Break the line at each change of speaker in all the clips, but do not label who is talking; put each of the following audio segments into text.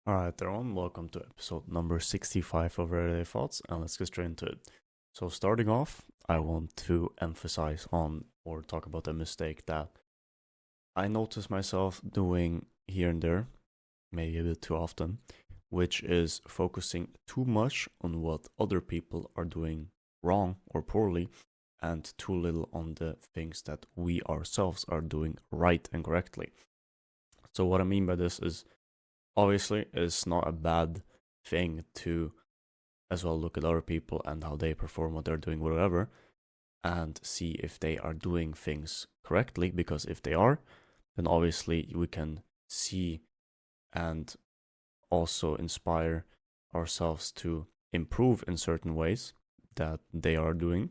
Alright everyone, welcome to episode number 65 of Everyday Thoughts, and let's get straight into it. So starting off, I want to emphasize on or talk about a mistake that I notice myself doing here and there, maybe a bit too often, which is focusing too much on what other people are doing wrong or poorly, and too little on the things that we ourselves are doing right and correctly. So what I mean by this is, obviously, it's not a bad thing to as well look at other people and how they perform, what they're doing, whatever, and see if they are doing things correctly, because if they are, then obviously we can see and also inspire ourselves to improve in certain ways that they are doing.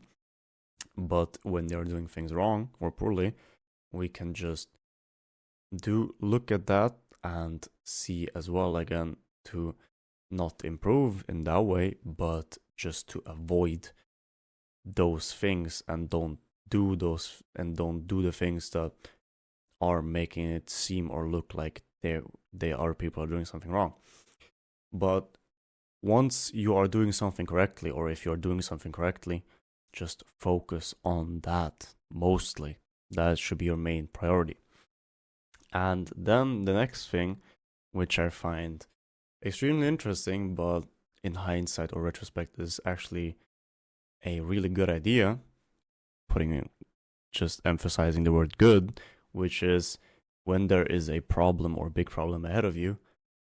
But when they're doing things wrong or poorly, we can just look at that and see as well, again, to not improve in that way, but just to avoid those things and don't do the things that are making it seem or look like they are people are doing something wrong. But once you are doing something correctly, or if you're doing something correctly, just focus on that mostly. That should be your main priority. And then the next thing, which I find extremely interesting, but in hindsight or retrospect is actually a really good idea, just emphasizing the word good, which is when there is a problem or big problem ahead of you,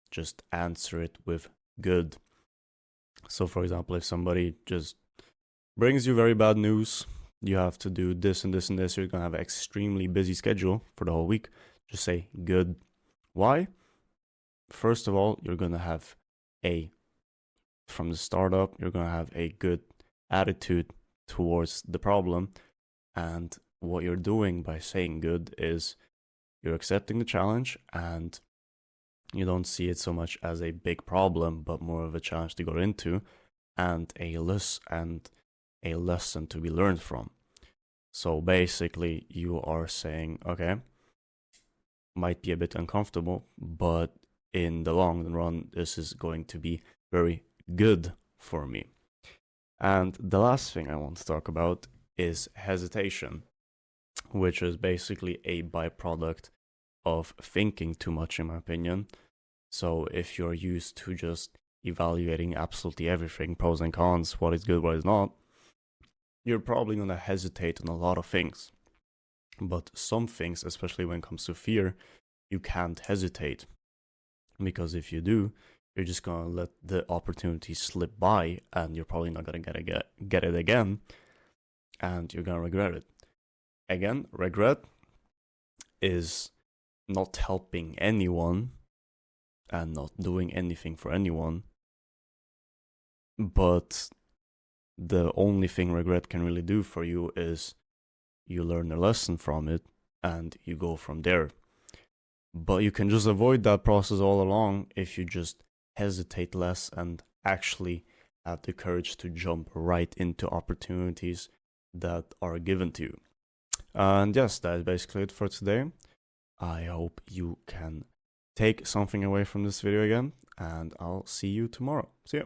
just answer it with good. So for example, if somebody just brings you very bad news, you have to do this and this and this, you're gonna have an extremely busy schedule for the whole week, just say good. Why? First of all, you're gonna have from the startup, you're gonna have a good attitude towards the problem. And what you're doing by saying good is you're accepting the challenge, and you don't see it so much as a big problem, but more of a challenge to go into and a lesson to be learned from. So basically, you are saying, okay, might be a bit uncomfortable, but in the long run, this is going to be very good for me. And the last thing I want to talk about is hesitation, which is basically a byproduct of thinking too much, in my opinion. So if you're used to just evaluating absolutely everything, pros and cons, what is good, what is not, you're probably going to hesitate on a lot of things. But some things, especially when it comes to fear, you can't hesitate. Because if you do, you're just going to let the opportunity slip by, and you're probably not going to get it again, and you're going to regret it. Again, regret is not helping anyone and not doing anything for anyone. But the only thing regret can really do for you is you learn a lesson from it and you go from there. But you can just avoid that process all along if you just hesitate less and actually have the courage to jump right into opportunities that are given to you. And yes, that is basically it for today. I hope you can take something away from this video again, and I'll see you tomorrow. See ya.